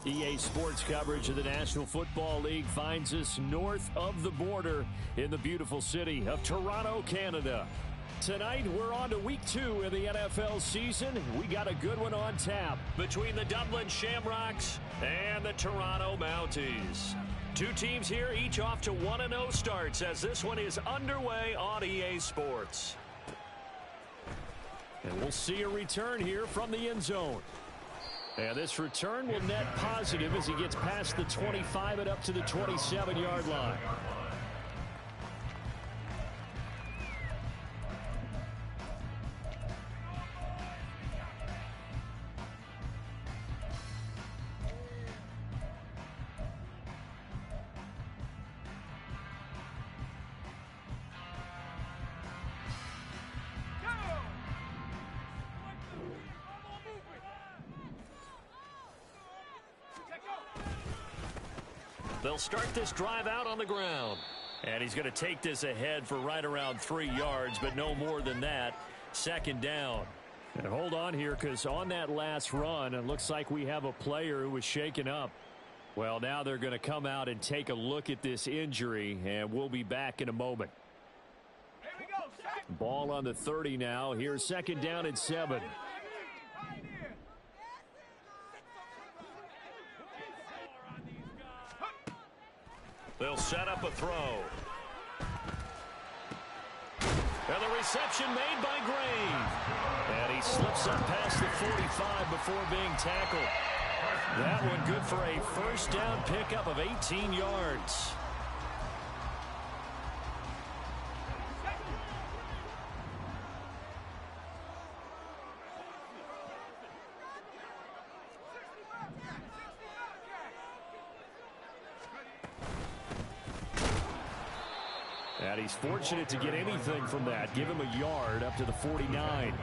EA Sports coverage of the National Football League finds us north of the border in the beautiful city of Toronto, Canada. Tonight, we're on to week 2 of the FFL season. We got a good one on tap between the Dublin Shamrocks and the Toronto Mounties. Two teams here, each off to 1-0 starts as this one is underway on EA Sports. And we'll see a return here from the end zone. And this return will net positive as he gets past the 25 and up to the 27-yard line. They'll start this drive out on the ground. And he's going to take this ahead for right around 3 yards, but no more than that. Second down. And hold on here, because on that last run, it looks like we have a player who was shaken up. Well, now they're going to come out and take a look at this injury, and we'll be back in a moment. Here we go, ball on the 30 now. Here's second down and 7. They'll set up a throw. And the reception made by Gray. And he slips up past the 45 before being tackled. That one good for a first down pickup of 18 yards. And he's fortunate to get anything from that. Give him a yard up to the 49.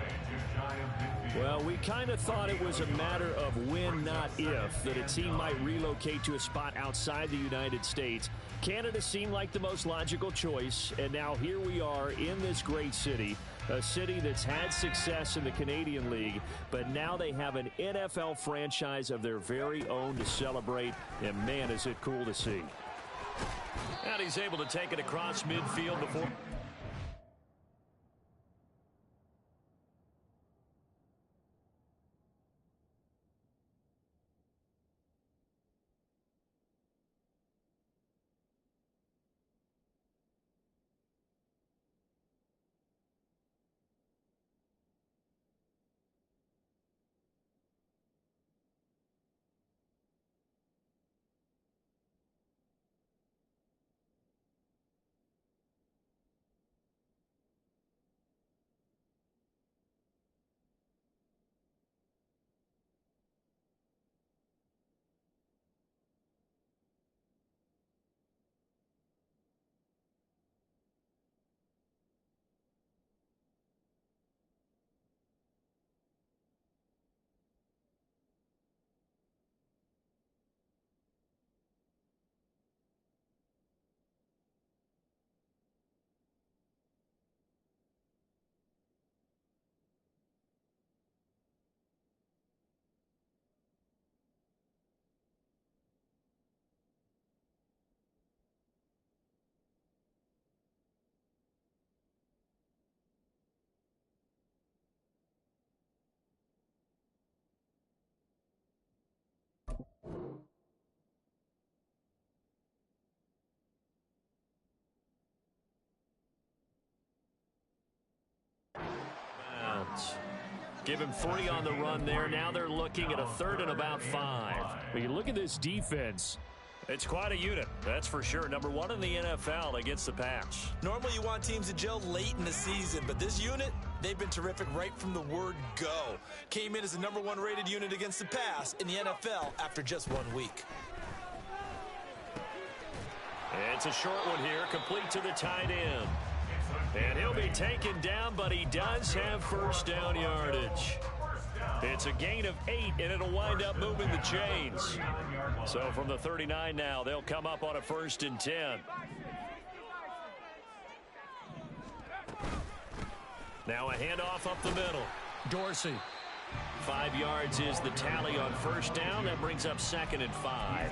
Well, we kind of thought it was a matter of when, not if, that a team might relocate to a spot outside the United States. Canada seemed like the most logical choice, and now here we are in this great city, a city that's had success in the Canadian League, but now they have an NFL franchise of their very own to celebrate, and man, is it cool to see. And he's able to take it across midfield before. Give him 3 on the run there. Now they're looking at a 3rd and about 5. When you look at this defense, it's quite a unit, that's for sure. Number 1 in the NFL against the pass. Normally you want teams to gel late in the season, but this unit, they've been terrific right from the word go. Came in as the number 1 rated unit against the pass in the NFL after just 1 week. It's a short one here, complete to the tight end. And he'll be taken down, but he does have first down yardage. It's a gain of 8, and it'll wind up moving the chains. So from the 39 now, they'll come up on a 1st and 10. Now a handoff up the middle. Dorsey 5 yards is the tally on first down. That brings up 2nd and 5.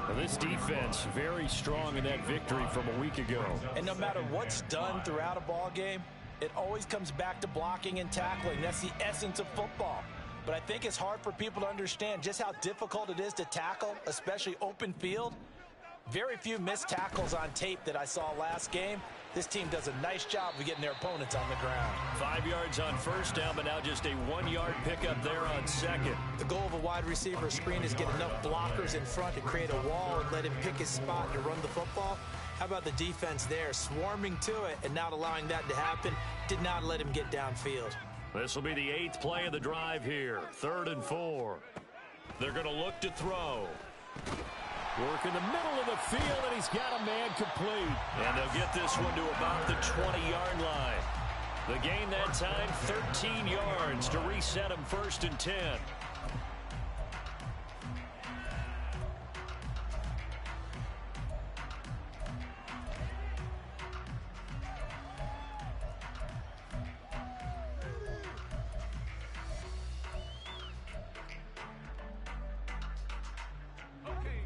Well, this defense very strong in that victory from a week ago. And no matter what's done throughout a ball game, it always comes back to blocking and tackling. That's the essence of football. But I think it's hard for people to understand just how difficult it is to tackle, especially open field. Very few missed tackles on tape that I saw last game. This team does a nice job of getting their opponents on the ground. 5 yards on first down, but now just a 1-yard pickup there on 2nd. The goal of a wide receiver screen is get enough blockers in front to create a wall and let him pick his spot to run the football. How about the defense there, swarming to it and not allowing that to happen? Did not let him get downfield. This will be the 8th play of the drive here. 3rd and 4. They're going to look to throw. Work in the middle of the field, and he's got a man complete. And they'll get this one to about the 20-yard line. The gain that time, 13 yards to reset him 1st and 10.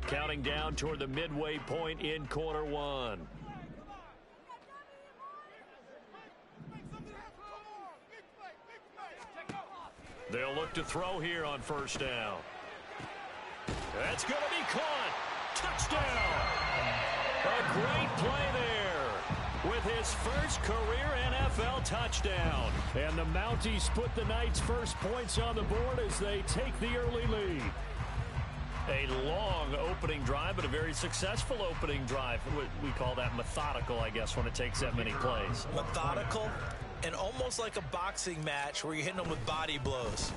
Counting down toward the midway point in quarter 1. They'll look to throw here on first down. That's going to be caught. Touchdown. A great play there with his first career NFL touchdown. And the Mounties put the Knights' first points on the board as they take the early lead. A long opening drive, but a very successful opening drive. We call that methodical, I guess, when it takes that many plays. Methodical and almost like a boxing match where you're hitting them with body blows.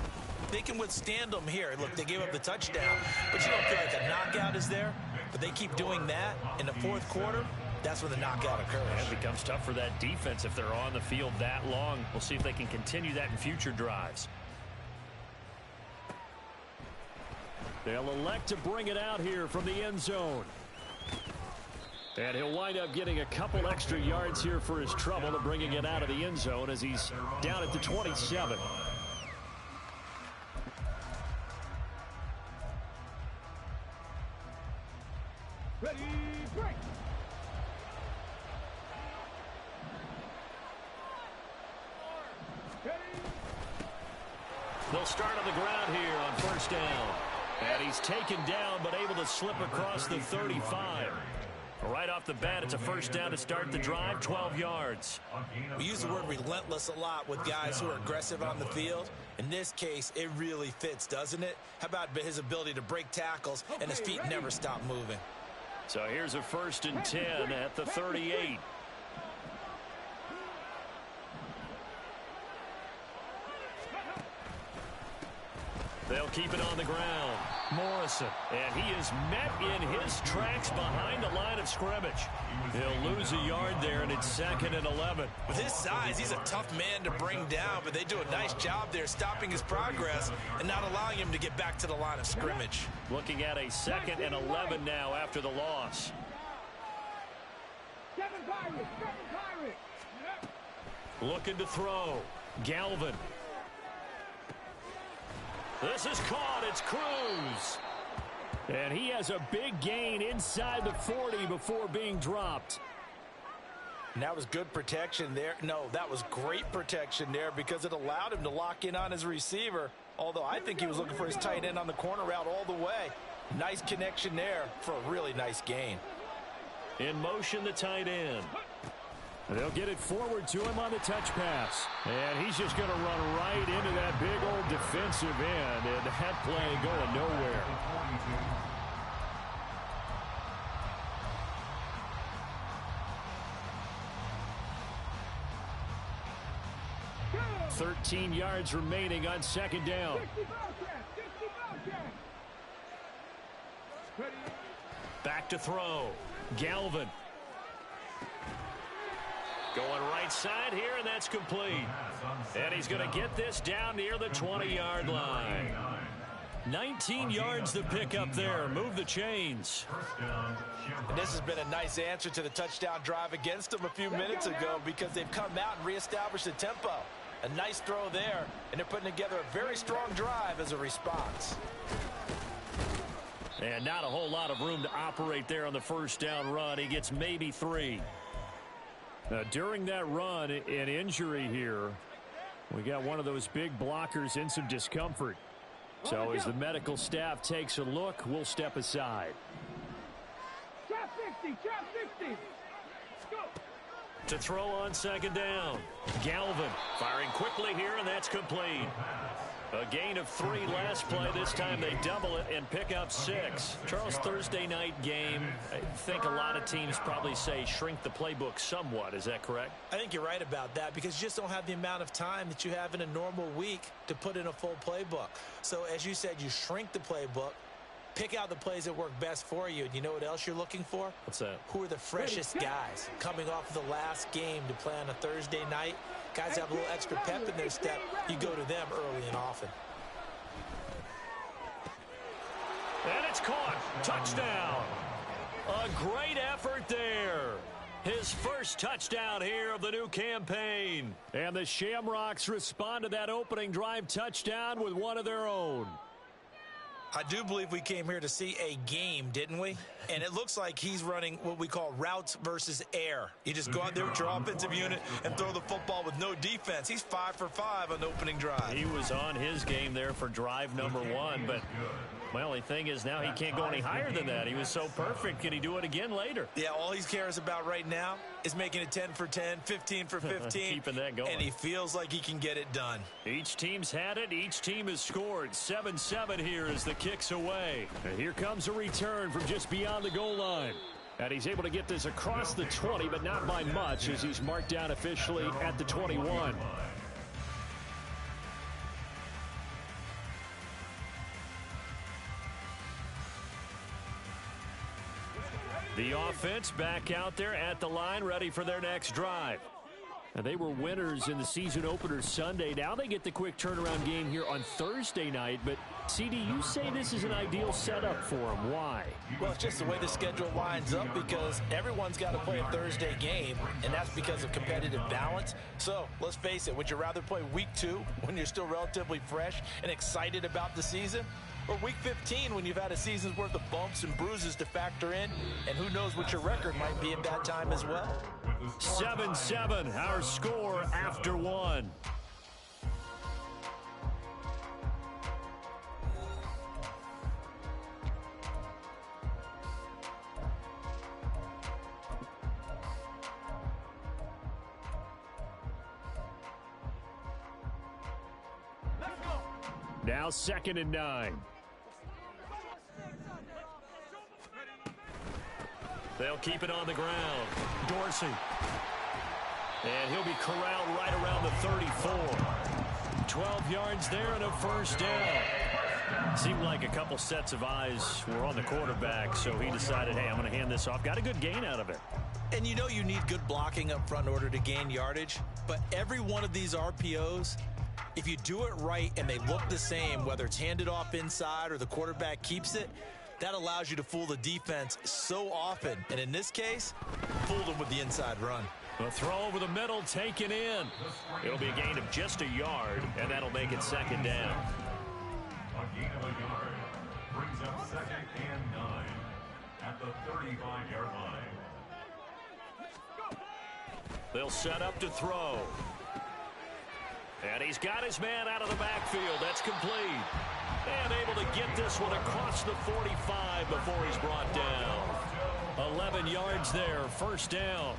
They can withstand them here. Look, they gave up the touchdown, but you don't feel like a knockout is there. But they keep doing that in the 4th quarter. That's when the knockout occurs. It becomes tough for that defense if they're on the field that long. We'll see if they can continue that in future drives. They'll elect to bring it out here from the end zone. And he'll wind up getting a couple extra yards here for his trouble to bringing it out of the end zone as he's down at the 27. Ready, break. They'll start on the ground here on first down. And he's taken down but able to slip across the 35. Right off the bat, it's a first down to start the drive, 12 yards. We use the word relentless a lot with guys who are aggressive on the field. In this case, it really fits, doesn't it? How about his ability to break tackles and his feet never stop moving? So here's a 1st and 10 at the 38. They'll keep it on the ground. Morrison. And he is met in his tracks behind the line of scrimmage. He'll lose a yard there, and it's 2nd and 11. With his size, he's a tough man to bring down, but they do a nice job there stopping his progress and not allowing him to get back to the line of scrimmage. Looking at a 2nd and 11 now after the loss. Looking to throw. Galvin. This is caught. It's Cruz. And he has a big gain inside the 40 before being dropped. And that was good protection there. No, that was great protection there because it allowed him to lock in on his receiver. Although I think he was looking for his tight end on the corner route all the way. Nice connection there for a really nice gain. In motion, the tight end. They'll get it forward to him on the touch pass. And he's just going to run right into that big old defensive end. And that play going nowhere. "13 yards remaining on 2nd down. Back to throw. Galvin. Going right side here, and that's complete. And he's going to get this down near the 20-yard line. 19 yards to pick up there. Move the chains. And this has been a nice answer to the touchdown drive against them a few minutes ago because they've come out and reestablished the tempo. A nice throw there, and they're putting together a very strong drive as a response. And not a whole lot of room to operate there on the first down run. He gets maybe 3. During that run, an injury here. We got one of those big blockers in some discomfort. So as the medical staff takes a look, we'll step aside. Trap 60, trap 60. Go. To throw on second down. Galvin firing quickly here, and that's complete. A gain of 3 last play. This time they double it and pick up 6. Charles, Thursday night game, I think a lot of teams probably say shrink the playbook somewhat. Is that correct? I think you're right about that because you just don't have the amount of time that you have in a normal week to put in a full playbook. So as you said, you shrink the playbook, pick out the plays that work best for you. And you know what else you're looking for? What's that? Who are the freshest guys coming off the last game to play on a Thursday night? Guys have a little extra pep in their step. You go to them early and often. And it's caught. Touchdown. A great effort there. His first touchdown here of the new campaign. And the Shamrocks respond to that opening drive touchdown with one of their own. I do believe we came here to see a game, didn't we? And it looks like he's running what we call routes versus air. You just go out there with your offensive unit and throw the football with no defense. He's 5 for 5 on the opening drive. He was on his game there for drive number 1, but my only thing is now he can't go any higher than that. He was so perfect. Can he do it again later? Yeah, all he cares about right now is making it 10 for 10, 15 for 15. Keeping that going. And he feels like he can get it done. Each team's had it. Each team has scored. 7-7 here as the kick's away. And here comes a return from just beyond the goal line. And he's able to get this across the 20, but not by much as he's marked down officially at the 21. The offense back out there at the line, ready for their next drive. Now, they were winners in the season opener Sunday. Now they get the quick turnaround game here on Thursday night. But, CD, you say this is an ideal setup for them. Why? Well, it's just the way the schedule lines up because everyone's got to play a Thursday game, and that's because of competitive balance. So, let's face it, would you rather play week 2 when you're still relatively fresh and excited about the season? Or week 15 when you've had a season's worth of bumps and bruises to factor in, and who knows what your record might be at that time as well. 7-7, our score after 1. Now 2nd and 9. They'll keep it on the ground. Dorsey. And he'll be corralled right around the 34. 12 yards there and a first down. Seemed like a couple sets of eyes were on the quarterback, so he decided, hey, I'm going to hand this off. Got a good gain out of it. And you know you need good blocking up front in order to gain yardage, but every one of these RPOs, if you do it right and they look the same, whether it's handed off inside or the quarterback keeps it, that allows you to fool the defense so often. And in this case, fooled them with the inside run. A throw over the middle, taken in. It'll be a gain of just a yard, and that'll make it 2nd down. A gain of a yard brings up 2nd and 9 at the 35-yard line. They'll set up to throw. And he's got his man out of the backfield. That's complete. And able to get this one across the 45 before he's brought down. 11 yards there, first down.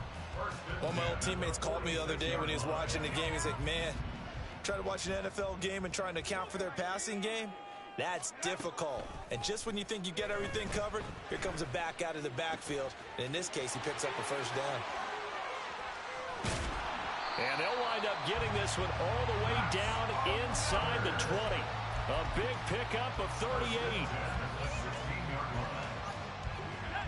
One of my old teammates called me the other day when he was watching the game. He's like, man, try to watch an NFL game and trying to account for their passing game? That's difficult. And just when you think you get everything covered, here comes a back out of the backfield. And in this case, he picks up the first down. And they'll wind up getting this one all the way down inside the 20. A big pickup of 38.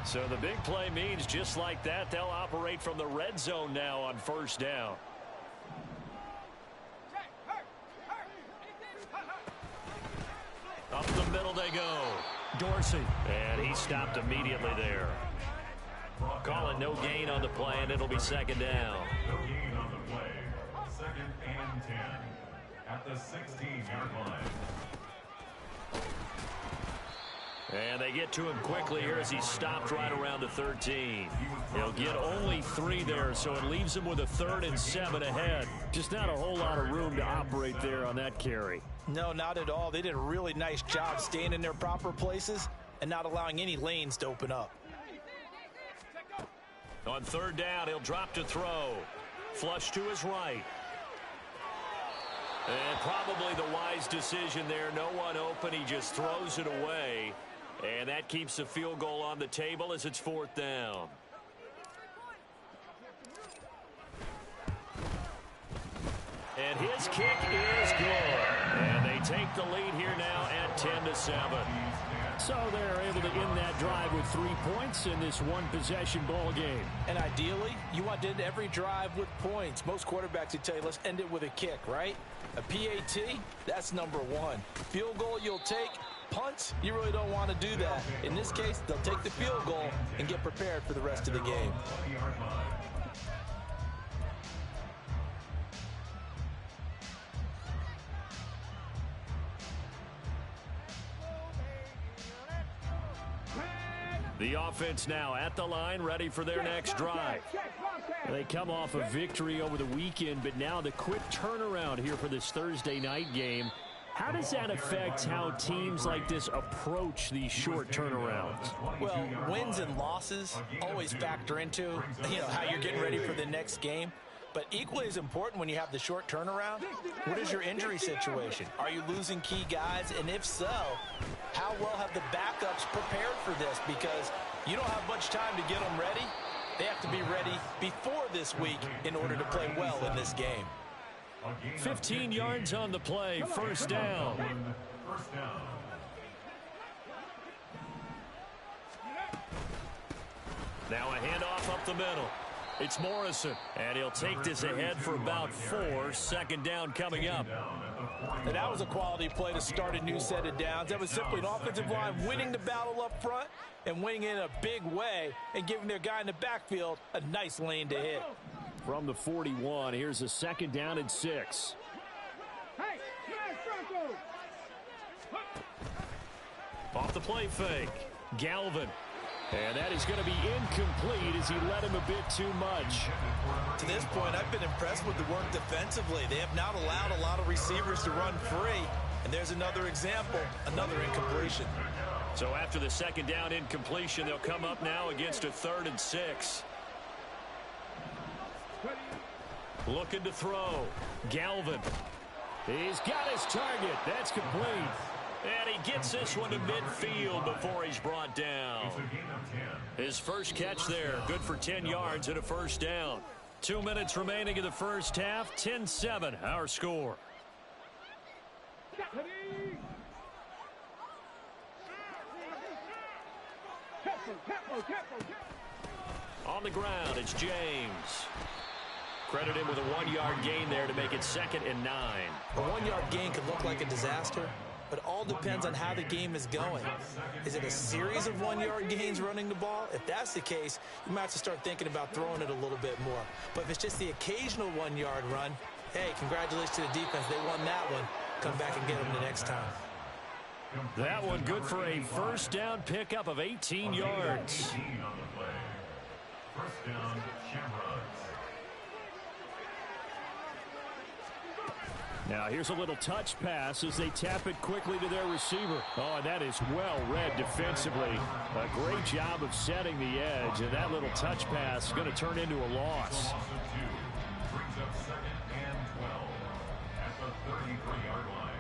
So the big play means just like that, they'll operate from the red zone now on first down. Up the middle they go. Dorsey. And he stopped immediately there. Calling no gain on the play, and it'll be 2nd down. second and 10 at the 16-yard line. And they get to him quickly here as he stopped right around the 13. He'll get only 3 there, so it leaves him with a 3rd and 7 ahead. Just not a whole lot of room to operate there on that carry. No, not at all. They did a really nice job staying in their proper places and not allowing any lanes to open up. On 3rd down, he'll drop to throw. Flush to his right. And probably the wise decision there. No one open. He just throws it away. And that keeps the field goal on the table as it's 4th down. And his kick is good. And they take the lead here now at 10-7. So they're able to end that drive with 3 points in this one-possession ball game. And ideally, you want to end every drive with points. Most quarterbacks would tell you, let's end it with a kick, right? A PAT, that's number 1. Field goal, you'll take. Punts, you really don't want to do that. In this case, they'll take the field goal and get prepared for the rest of the game. The offense now at the line, ready for their next drive. They come off a victory over the weekend, but now the quick turnaround here for this Thursday night game. How does that affect how teams like this approach these short turnarounds? Well, wins and losses always factor into, how you're getting ready for the next game. But equally as important when you have the short turnaround, what is your injury situation? Are you losing key guys? And if so, how well have the backups prepared for this? Because you don't have much time to get them ready. They have to be ready before this week in order to play well in this game. 15 yards on the play, 1st down. Now a handoff up the middle. It's Morrison, and he'll take this ahead for about 4. 2nd down coming up. And that was a quality play to start a new set of downs. That was simply an offensive line winning the battle up front and winning in a big way and giving their guy in the backfield a nice lane to hit. From the 41, here's a 2nd down and 6. Off the play fake. Galvin. And that is going to be incomplete as he led him a bit too much. To this point, I've been impressed with the work defensively. They have not allowed a lot of receivers to run free. And there's another example, another incompletion. So after the 2nd down incompletion, they'll come up now against a 3rd and 6. Looking to throw. Galvin. He's got his target. That's complete. And he gets this one to midfield before he's brought down. His first catch there, good for 10 yards and a 1st down. 2 minutes remaining in the first half, 10-7, our score. On the ground, it's James. Credit him with a 1-yard gain there to make it 2nd and 9. A 1-yard gain could look like a disaster, but it all depends on how the game is going. Is it a series of 1-yard gains running the ball? If that's the case, you might have to start thinking about throwing it a little bit more. But if it's just the occasional 1-yard run, hey, congratulations to the defense. They won that one. Come back and get them the next time. That one good for a 1st down pickup of 18 yards. 18 on the play. 1st down, Shamrocks. Now here's a little touch pass as they tap it quickly to their receiver. Oh, and that is well read defensively. A great job of setting the edge, and that little touch pass is going to turn into a loss. Brings up 2nd and 12 at the 33-yard line.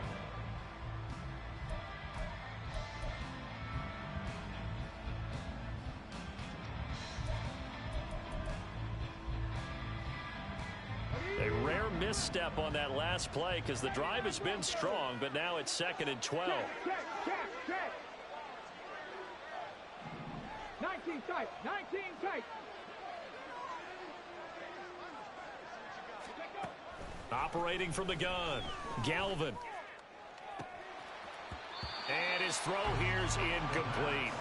A rare misstep on that last play because the drive has been strong, but now it's 2nd and 12. Check. 19 tight. 19 tight. Operating from the gun, Galvin. And his throw here's incomplete.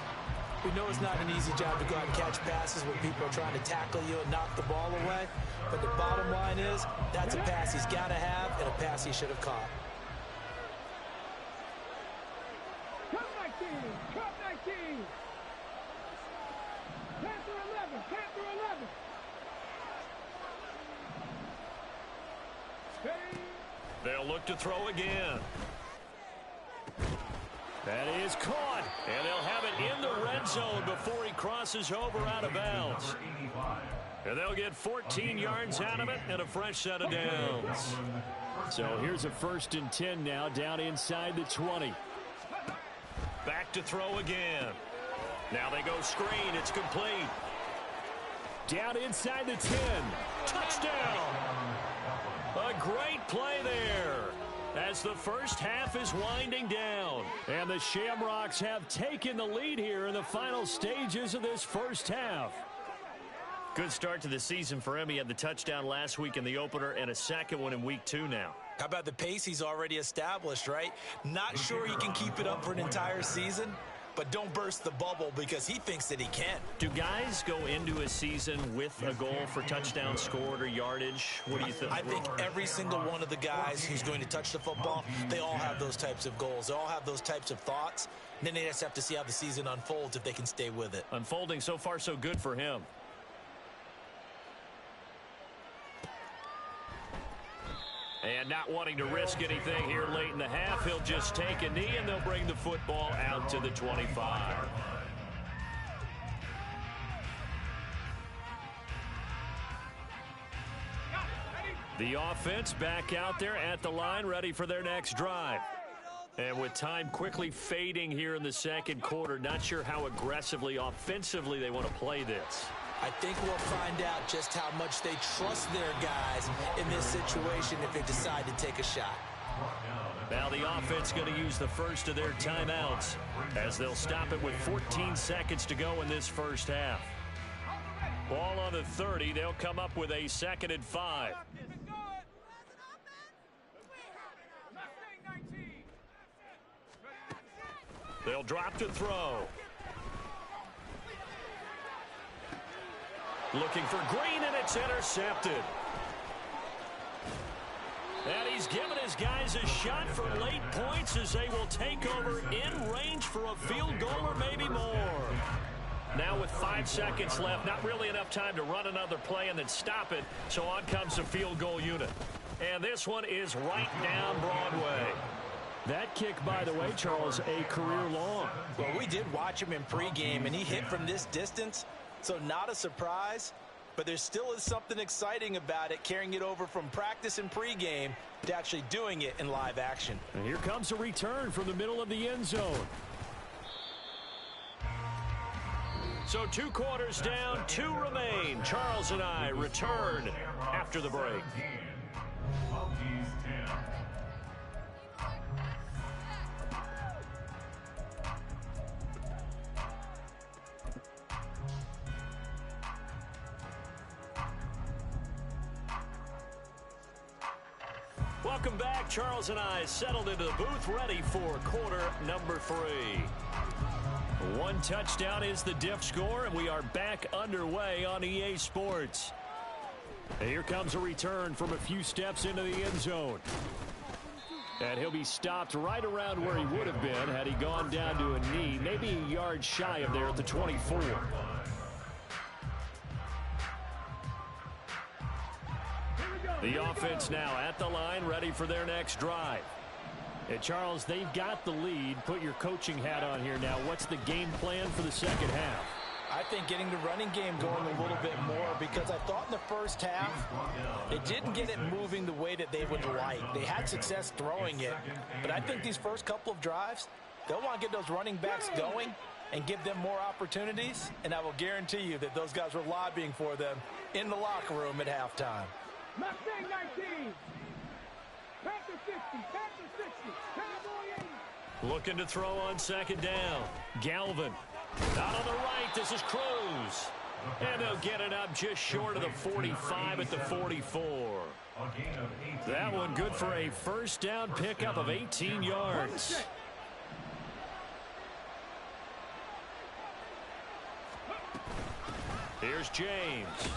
We know it's not an easy job to go out and catch passes when people are trying to tackle you and knock the ball away. But the bottom line point is, that's a pass he's got to have and a pass he should have caught. Cut 19. Cut 19. Panther 11. Panther 11. Steady. They'll look to throw again. That is caught, and they'll have it in the red zone before he crosses over out of bounds. And they'll get 14 yards out of it and a fresh set of downs. So here's a 1st and 10 now, down inside the 20. Back to throw again. Now they go screen. It's complete. Down inside the 10. Touchdown. A great play there as the first half is winding down. And the Shamrocks have taken the lead here in the final stages of this first half. Good start to the season for him. He had the touchdown last week in the opener and a second one in week 2 now. How about the pace he's already established, right? Not sure he can keep it up for an entire season, but don't burst the bubble because he thinks that he can. Do guys go into a season with a goal for touchdown scored or yardage? What do you think? I think every single one of the guys who's going to touch the football, they all have those types of goals. They all have those types of thoughts. And then they just have to see how the season unfolds if they can stay with it. Unfolding so far so good for him. And not wanting to risk anything here late in the half, he'll just take a knee and they'll bring the football out to the 25. The offense back out there at the line, ready for their next drive. And with time quickly fading here in the second quarter, not sure how aggressively, offensively they want to play this. I think we'll find out just how much they trust their guys in this situation if they decide to take a shot. Now the offense going to use the first of their timeouts as they'll stop it with 14 seconds to go in this first half. Ball on the 30. They'll come up with a 2nd and 5. They'll drop to throw. Looking for Green, and it's intercepted. And he's given his guys a shot for late points as they will take over in range for a field goal or maybe more. Now with 5 seconds left, not really enough time to run another play and then stop it, so on comes the field goal unit. And this one is right down Broadway. That kick, by the way, Charles, a career long. Well, we did watch him in pregame, and he hit from this distance. So not a surprise, but there still is something exciting about it, carrying it over from practice and pregame to actually doing it in live action. And here comes a return from the middle of the end zone. So 2 quarters down, 2 remain. Charles and I return after the break. Welcome back. Charles and I settled into the booth, ready for quarter number 3. 1 touchdown is the diff score, and we are back underway on EA Sports. And here comes a return from a few steps into the end zone. And he'll be stopped right around where he would have been had he gone down to a knee, maybe a yard shy of there at the 24. The offense now at the line, ready for their next drive. And Charles, they've got the lead. Put your coaching hat on here now. What's the game plan for the second half? I think getting the running game going a little bit more, because I thought in the first half they didn't get it moving the way that they would like. They had success throwing it, but I think these first couple of drives, they'll want to get those running backs going and give them more opportunities, and I will guarantee you that those guys were lobbying for them in the locker room at halftime. Mustang 19. Panther 50. Panther 60. Cowboy 80. Looking to throw on second down. Galvin. Out on the right, this is Cruz. And they'll get it up just short of the 45 at the 44. That one good for a first down pickup of 18 yards. Here's James.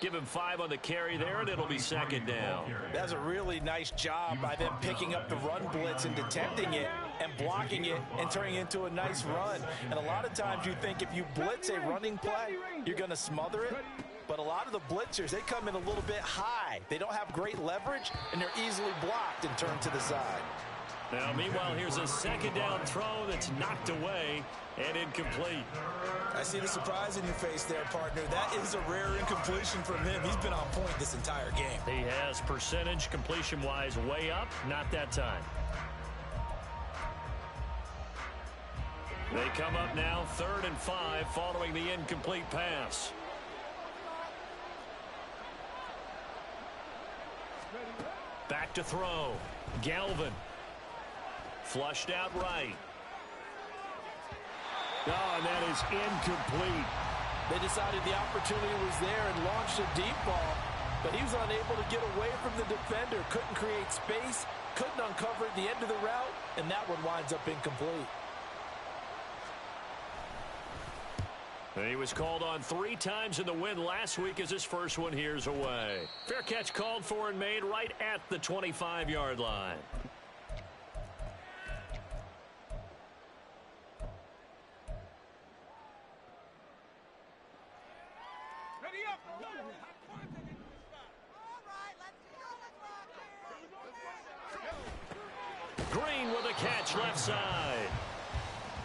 Give him 5 on the carry there, and it'll be second down. That's a really nice job by them picking up the run blitz and detecting it and blocking it and turning it into a nice run. And a lot of times you think if you blitz a running play, you're going to smother it. But a lot of the blitzers, they come in a little bit high. They don't have great leverage, and they're easily blocked and turned to the side. Now, meanwhile, here's a second down throw that's knocked away and incomplete. I see the surprise in your face there, partner. That is a rare incompletion from him. He's been on point this entire game. He has percentage completion-wise way up, not that time. They come up now 3rd and 5 following the incomplete pass. Back to throw. Galvin. Flushed out right. Oh, and that is incomplete. They decided the opportunity was there and launched a deep ball, but he was unable to get away from the defender. Couldn't create space, couldn't uncover the end of the route, and that one winds up incomplete. And he was called on 3 times in the win last week as his first one here's away. Fair catch called for and made right at the 25-yard line. Green with a catch left side.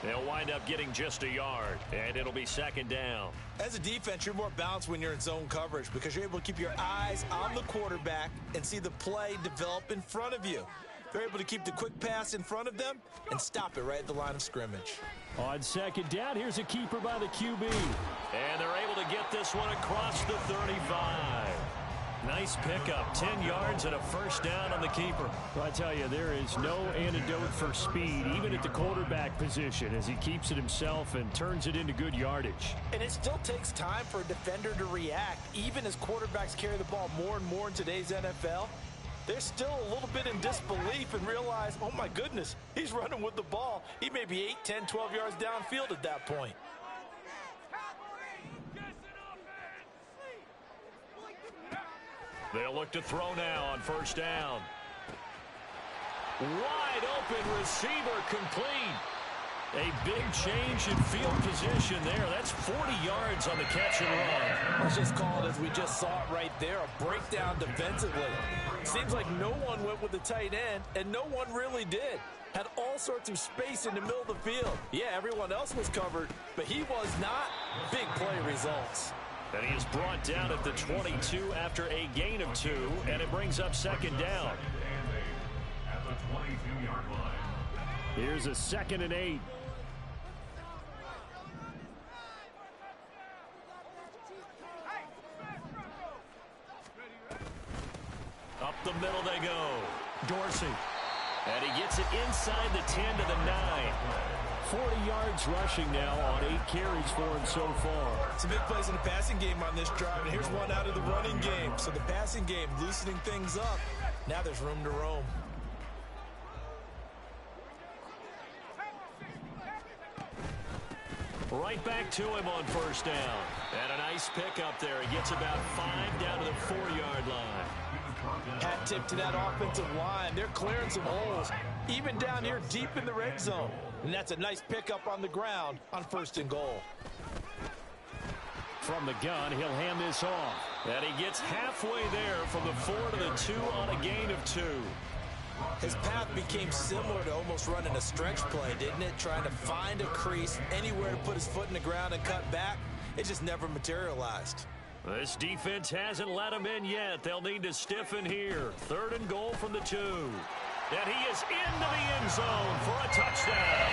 They'll wind up getting just a yard, and it'll be second down. As a defense, you're more balanced when you're in zone coverage because you're able to keep your eyes on the quarterback and see the play develop in front of you. They're able to keep the quick pass in front of them and stop it right at the line of scrimmage. On second down, here's a keeper by the QB. And they're able to get this one across the 35. Nice pickup, 10 yards and a first down on the keeper. Well, I tell you, there is no antidote for speed, even at the quarterback position, as he keeps it himself and turns it into good yardage. And it still takes time for a defender to react, even as quarterbacks carry the ball more and more in today's NFL. They're still a little bit in disbelief and realize, oh my goodness, he's running with the ball. He may be 8, 10, 12 yards downfield at that point. They'll look to throw now on first down. Wide open receiver complete. A big change in field position there. That's 40 yards on the catch and run. Let's just call it as we just saw it right there, a breakdown defensively. Seems like no one went with the tight end, and no one really did. Had all sorts of space in the middle of the field. Yeah, everyone else was covered, but he was not. Big play results. And he is brought down at the 22 after a gain of 2, and it brings up second down. At the 22-yard line. Here's a 2nd and 8. Up the middle they go. Dorsey. And he gets it inside the 10 to the 9. 40 yards rushing now on 8 carries for him so far. Some big plays in the passing game on this drive, and here's one out of the running game. So the passing game loosening things up. Now there's room to roam. Right back to him on first down. And a nice pickup there. He gets about 5 down to the 4-yard line. Hat tip to that offensive line. They're clearing some holes, even down here deep in the red zone. And that's a nice pickup on the ground on 1st and goal. From the gun, he'll hand this off. And he gets halfway there from the 4 to the 2 on a gain of 2. His path became similar to almost running a stretch play, didn't it? Trying to find a crease, anywhere to put his foot in the ground and cut back. It just never materialized. This defense hasn't let him in yet. They'll need to stiffen here. 3rd and goal from the 2. And he is into the end zone for a touchdown.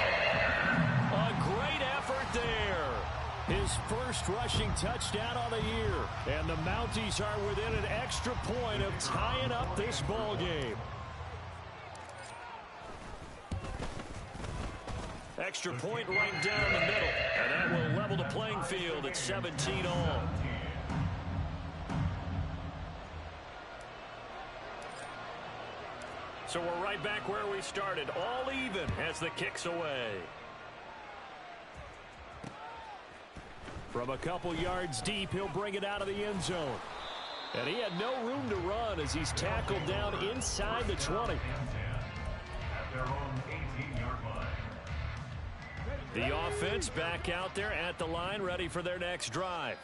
A great effort there. His first rushing touchdown on the year. And the Mounties are within an extra point of tying up this ball game. Extra point right down the middle. And that will level the playing field at 17 all. So we're right back where we started, all even as the kick's away. From a couple yards deep, he'll bring it out of the end zone. And he had no room to run as he's tackled down inside the 20. At their own 18-yard line. The offense back out there at the line, ready for their next drive.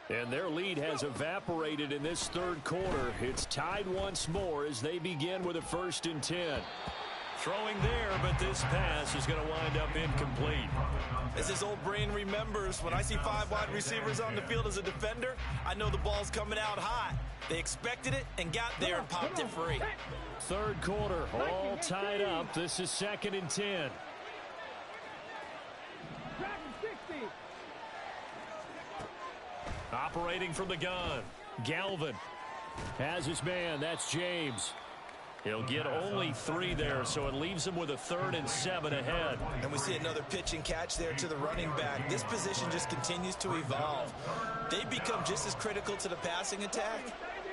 And their lead has evaporated in this third quarter. It's tied once more as they begin with a 1st and 10. Throwing there, but this pass is going to wind up incomplete. As his old brain remembers, when I see 5 wide receivers on the field as a defender, I know the ball's coming out hot. They expected it and got there and popped it free. Third quarter, all tied up. This is 2nd and 10. Operating from the gun, Galvin has his man. That's James. He'll get only 3 there, so it leaves him with a 3rd and 7 ahead. And we see another pitch and catch there to the running back. This position just continues to evolve. They become just as critical to the passing attack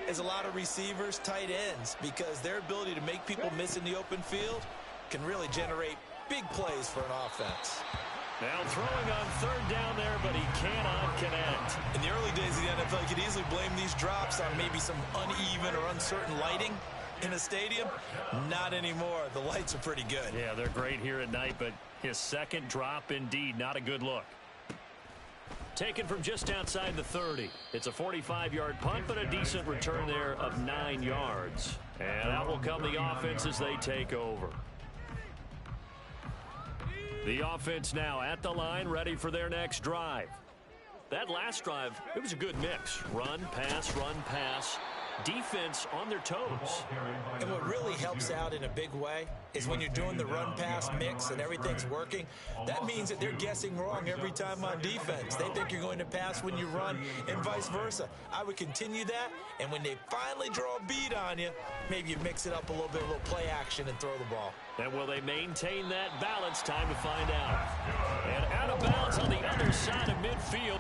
as a lot of receivers, tight ends, because their ability to make people miss in the open field can really generate big plays for an offense. Now throwing on 3rd down there, but he cannot connect. In the early days of the NFL, you could easily blame these drops on maybe some uneven or uncertain lighting in a stadium. Not anymore. The lights are pretty good. Yeah, they're great here at night, but his second drop, indeed, not a good look. Taken from just outside the 30. It's a 45-yard punt, but a decent return there of 9 yards. And that will come the offense as they take over. The offense now at the line, ready for their next drive. That last drive, it was a good mix. Run, pass. Defense on their toes. And what really helps out in a big way is when you're doing the run-pass mix and everything's working, that means that they're guessing wrong every time on defense. They think you're going to pass when you run and vice versa. I would continue that, and when they finally draw a beat on you, maybe you mix it up a little bit, a little play action and throw the ball. And will they maintain that balance? Time to find out. And out of bounds on the other side of midfield.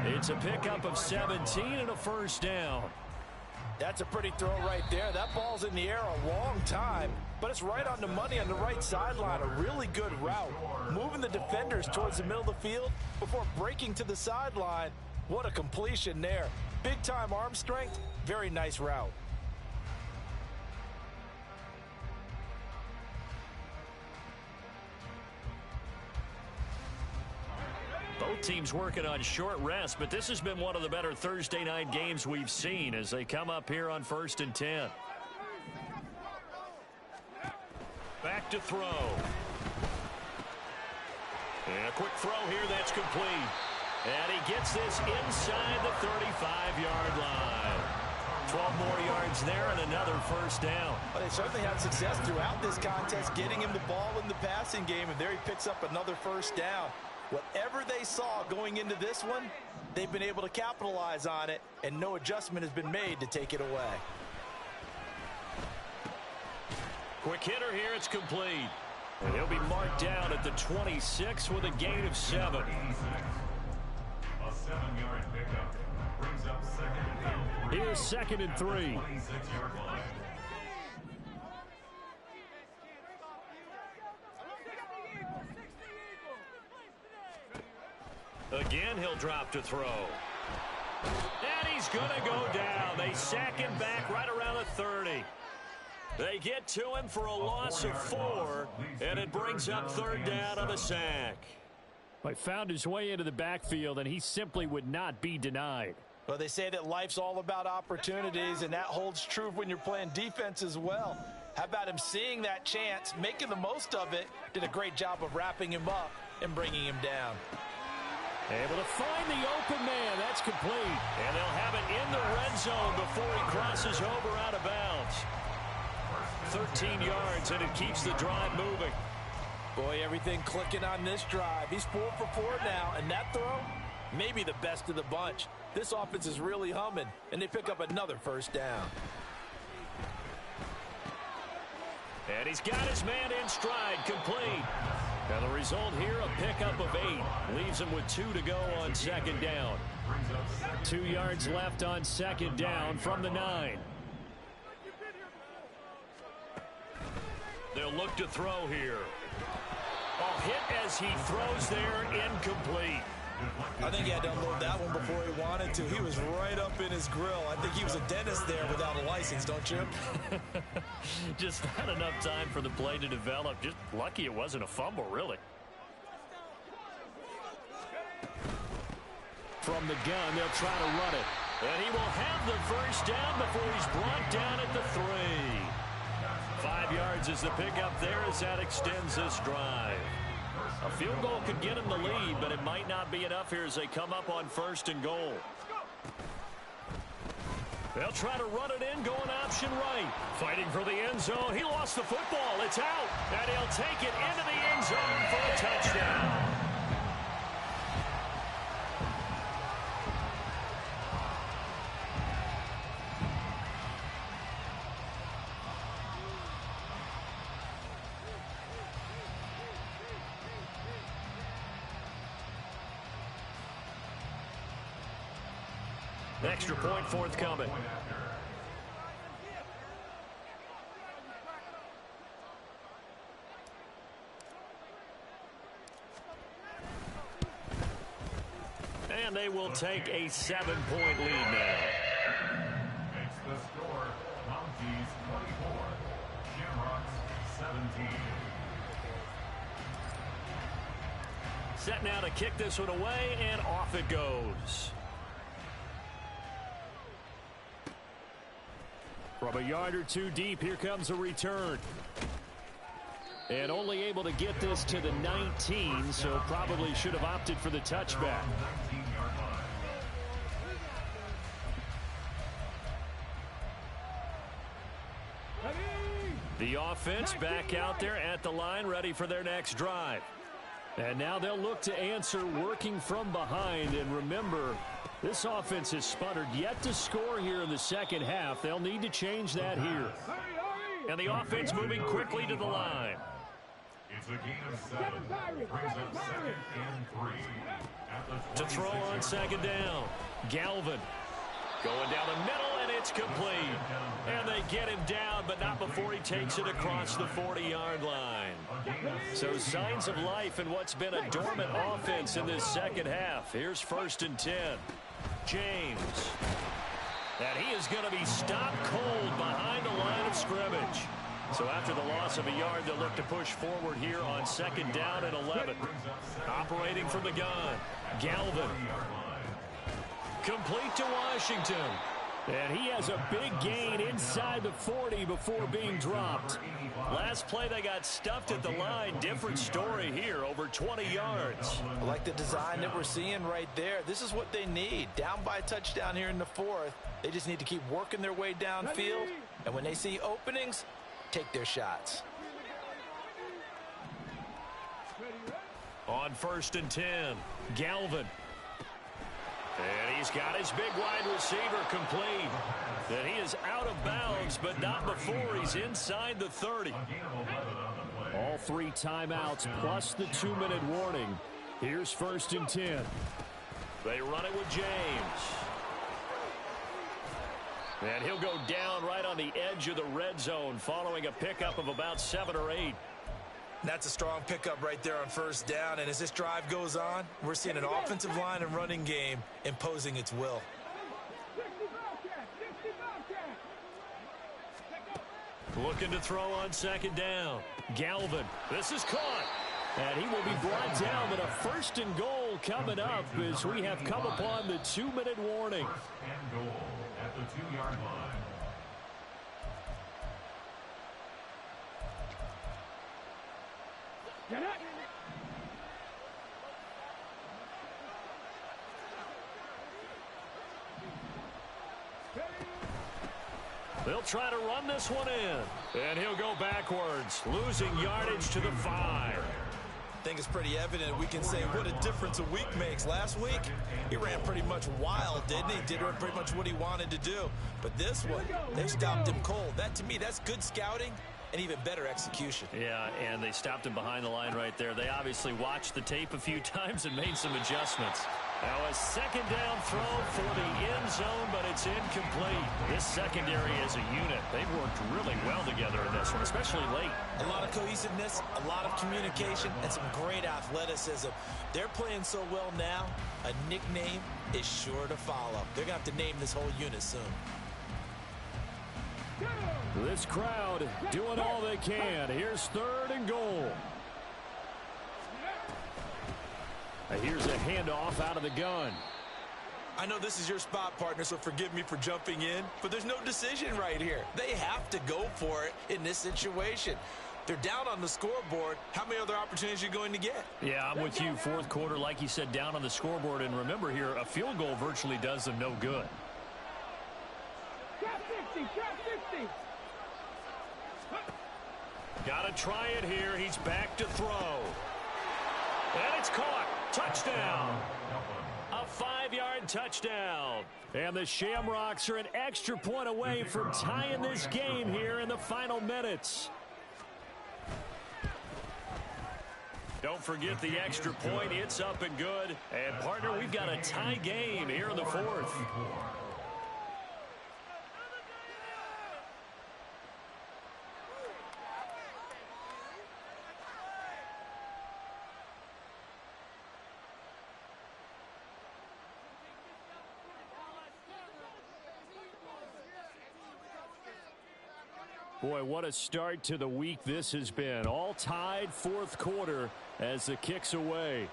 It's a pickup of 17 and a 1st down. That's a pretty throw right there. That ball's in the air a long time, but it's right on the money on the right sideline. A really good route. Moving the defenders towards the middle of the field before breaking to the sideline. What a completion there. Big-time arm strength. Very nice route. Both teams working on short rest, but this has been one of the better Thursday night games we've seen as they come up here on 1st and 10. Back to throw. And a quick throw here that's complete. And he gets this inside the 35-yard line. 12 more yards there and another 1st down. Well, they certainly had success throughout this contest getting him the ball in the passing game, and there he picks up another 1st down. Whatever they saw going into this one, they've been able to capitalize on it, and no adjustment has been made to take it away. Quick hitter here, it's complete. And he'll be marked down at the 26 with a gain of 7. A 7-yard pickup brings up 2nd and 3. Here's 2nd and 3. 26-yard line. Again, he'll drop to throw. And he's going to go down. They sack him back right around the 30. They get to him for a loss of 4, and it brings up 3rd down on the sack. He found his way into the backfield, and he simply would not be denied. Well, they say that life's all about opportunities, and that holds true when you're playing defense as well. How about him seeing that chance, making the most of it, did a great job of wrapping him up and bringing him down. Able to find the open man. That's complete. And they'll have it in the red zone before he crosses over out of bounds. 13 yards, and it keeps the drive moving. Boy, everything clicking on this drive. He's 4 for 4 now, and that throw, maybe the best of the bunch. This offense is really humming, and they pick up another 1st down. And he's got his man in stride, complete. Now the result here, a pickup of 8. Leaves him with 2 to go on 2nd down. 2 yards left on 2nd down from the 9. They'll look to throw here. Oh, hit as he throws there, incomplete. I think he had to unload that one before he wanted to. He was right up in his grill. I think he was a dentist there without a license, don't you? Just not enough time for the play to develop. Just lucky it wasn't a fumble, really. From the gun, they'll try to run it. And he will have the first down before he's brought down at the 3. 5 yards is the pickup there as that extends this drive. A field goal could get him the lead, but it might not be enough here as they come up on 1st and goal. They'll try to run it in, going option right. Fighting for the end zone. He lost the football. It's out. And he'll take it into the end zone for a touchdown. Extra point forthcoming. And they will take a 7-point lead now. Makes the score Mounties 24, Shamrocks 17. Set now to kick this one away, and off it goes. From a yard or two deep, here comes a return. And only able to get this to the 19, so probably should have opted for the touchback. The offense back out there at the line, ready for their next drive. And now they'll look to answer working from behind. And remember, this offense has sputtered yet to score here in the second half. They'll need to change that here. And the offense moving quickly to the line. It's a gain of 7. Brings up 2nd and 3. To throw on 2nd down. Galvin going down the middle, and it's complete. And they get him down, but not before he takes it across the 40-yard line. So signs of life in what's been a dormant offense in this second half. Here's 1st and 10. James. And he is going to be stopped cold behind the line of scrimmage. So after the loss of a yard, they'll look to push forward here on 2nd down and 11. Operating from the gun. Galvin. Complete to Washington. And he has a big gain inside the 40 before being dropped. Last play, they got stuffed at the line. Different story here, over 20 yards. I like the design that we're seeing right there. This is what they need. Down by a touchdown here in the 4th. They just need to keep working their way downfield. And when they see openings, take their shots. On 1st and 10, Galvin. And he's got his big wide receiver complete. And he is out of bounds, but not before he's inside the 30. All 3 timeouts plus the 2-minute warning. Here's 1st and 10. They run it with James. And he'll go down right on the edge of the red zone following a pickup of about 7 or 8. That's a strong pickup right there on 1st down. And as this drive goes on, we're seeing an offensive line and running game imposing its will. Looking to throw on 2nd down. Galvin. This is caught. And he will be brought down, but a 1st and goal coming up as we have come upon the 2-minute warning. 1st and goal at the 2-yard line. Get it! They'll try to run this one in. And he'll go backwards, losing yardage to the 5. I think it's pretty evident we can say what a difference a week makes. Last week, he ran pretty much wild, didn't he? Did pretty much what he wanted to do. But this one, they stopped him cold. That, to me, that's good scouting and even better execution. Yeah, and they stopped him behind the line right there. They obviously watched the tape a few times and made some adjustments. Now a second down throw for the end zone, but it's incomplete. This secondary as a unit, they've worked really well together in this one, especially late. A lot of cohesiveness, a lot of communication, and some great athleticism. They're playing so well now, a nickname is sure to follow. They're going to have to name this whole unit soon. This crowd doing all they can. Here's 3rd and goal. Here's a handoff out of the gun. I know this is your spot, partner, so forgive me for jumping in, but there's no decision right here. They have to go for it in this situation. They're down on the scoreboard. How many other opportunities are you going to get? Yeah, I'm with you. 4th quarter, like you said, down on the scoreboard. And remember here, a field goal virtually does them no good. Trap 50, trap 50. Got to try it here. He's back to throw. And it's caught. Touchdown. A 5-yard touchdown. And the Shamrocks are an extra point away from tying this game here in the final minutes. Don't forget the extra point. It's up and good. And, partner, we've got a tie game here in the 4th. Boy, what a start to the week this has been. All tied 4th quarter as the kick's away.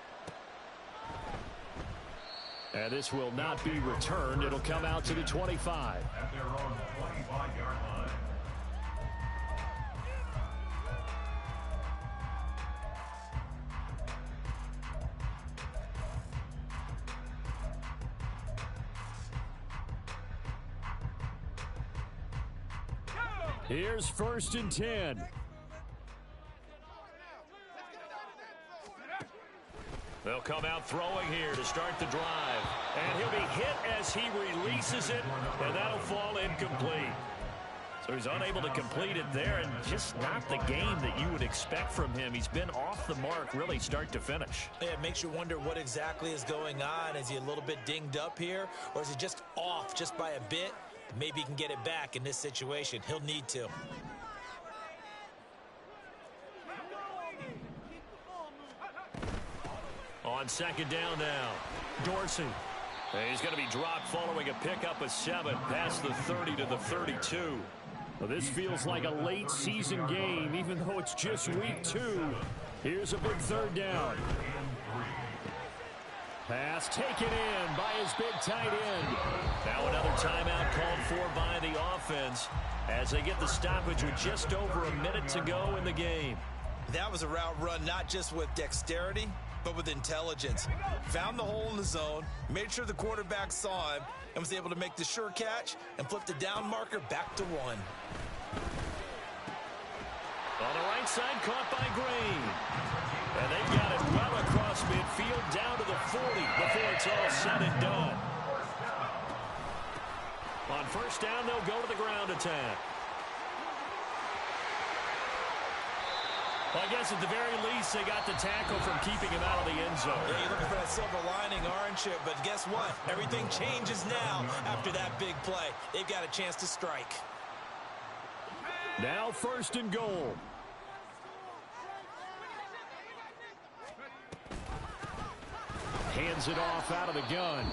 And this will not be returned. It'll come out to the 25. At their own 25-yard line. Here's 1st and 10. They'll come out throwing here to start the drive. And he'll be hit as he releases it, and that'll fall incomplete. So he's unable to complete it there, and just not the game that you would expect from him. He's been off the mark really start to finish. Yeah, it makes you wonder what exactly is going on. Is he a little bit dinged up here, or is he just off just by a bit? Maybe he can get it back in this situation. He'll need to. On 2nd down now, Dorsey. And he's going to be dropped following a pickup of 7 past the 30 to the 32. Well, this feels like a late season game, even though it's just week 2. Here's a big 3rd down. Pass taken in by his big tight end. Now another timeout called for by the offense as they get the stoppage with just over a minute to go in the game. That was a route run not just with dexterity, but with intelligence. Found the hole in the zone, made sure the quarterback saw him, and was able to make the sure catch and flip the down marker back to 1. On the right side, caught by Green. And they've got it well across midfield down to the 40 before it's all said and done. On 1st down, they'll go to the ground attack. Well, I guess at the very least, they got the tackle from keeping him out of the end zone. Yeah, you're looking for that silver lining, aren't you? But guess what? Everything changes now after that big play. They've got a chance to strike. Now 1st and goal. Hands it off out of the gun.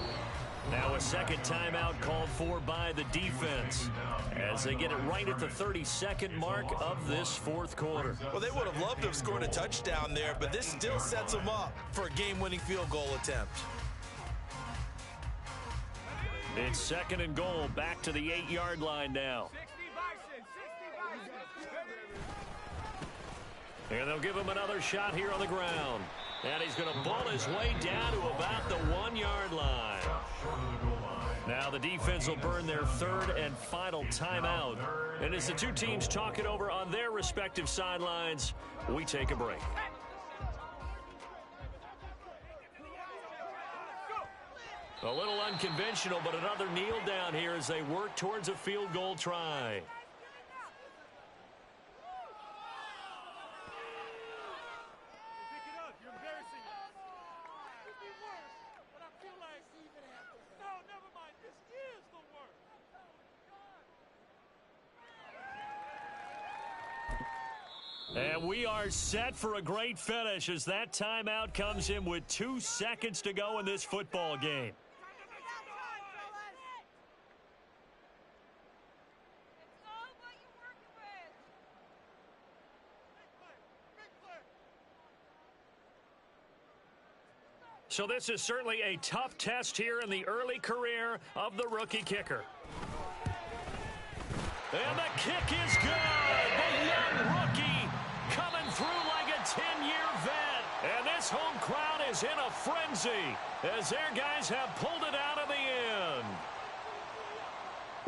Now a second timeout called for by the defense as they get it right at the 32nd mark of this 4th quarter. Well, they would have loved to have scored a touchdown there, but this still sets them up for a game-winning field goal attempt. It's 2nd and goal, back to the 8-yard line now. 60 Bison, 60 Bison. And they'll give him another shot here on the ground. And he's going to ball his way down to about the 1-yard line. Now the defense will burn their 3rd and final timeout. And as the two teams talk it over on their respective sidelines, we take a break. A little unconventional, but another kneel down here as they work towards a field goal try. And we are set for a great finish as that timeout comes in with 2 seconds to go in this football game. So this is certainly a tough test here in the early career of the rookie kicker. And the kick is good. The young rookie coming through like a 10-year vet. And this home crowd is in a frenzy as their guys have pulled it out of the end.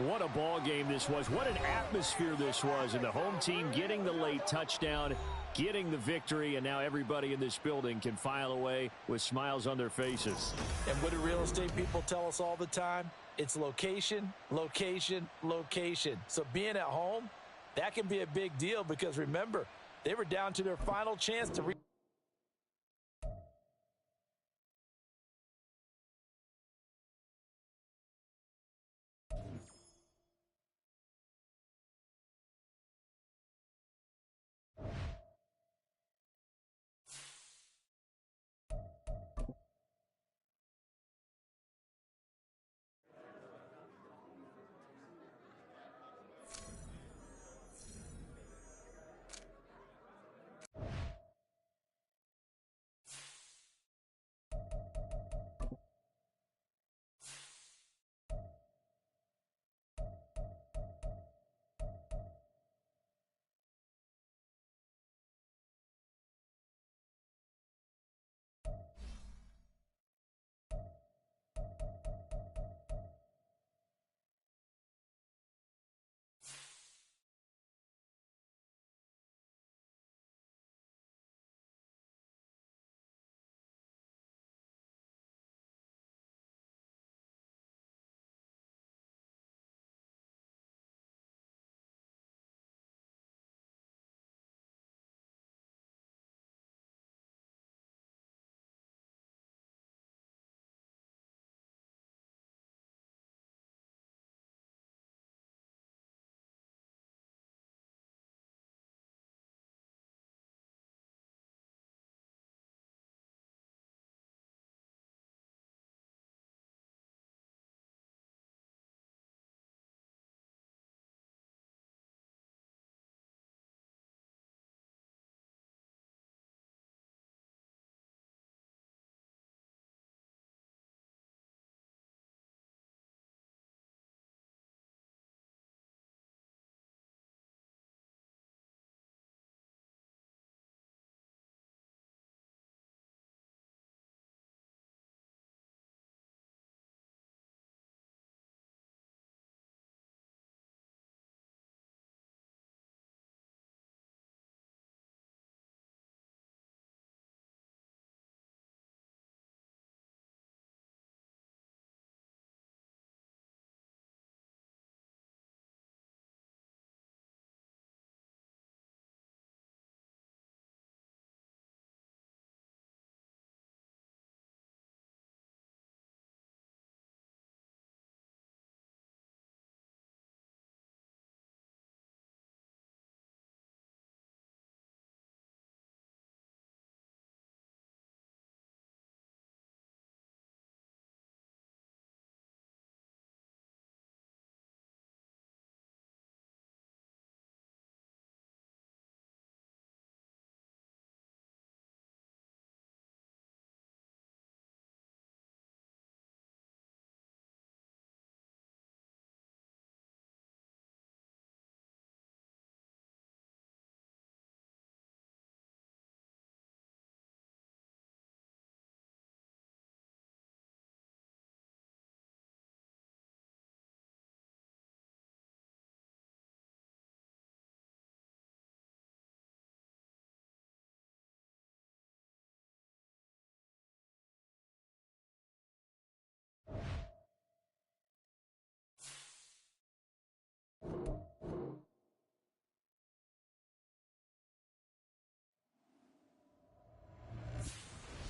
What a ball game this was. What an atmosphere this was. And the home team getting the late touchdown, getting the victory, and now everybody in this building can file away with smiles on their faces. And what do real estate people tell us all the time? It's location, location, location. So being at home, that can be a big deal because remember, they were down to their final chance to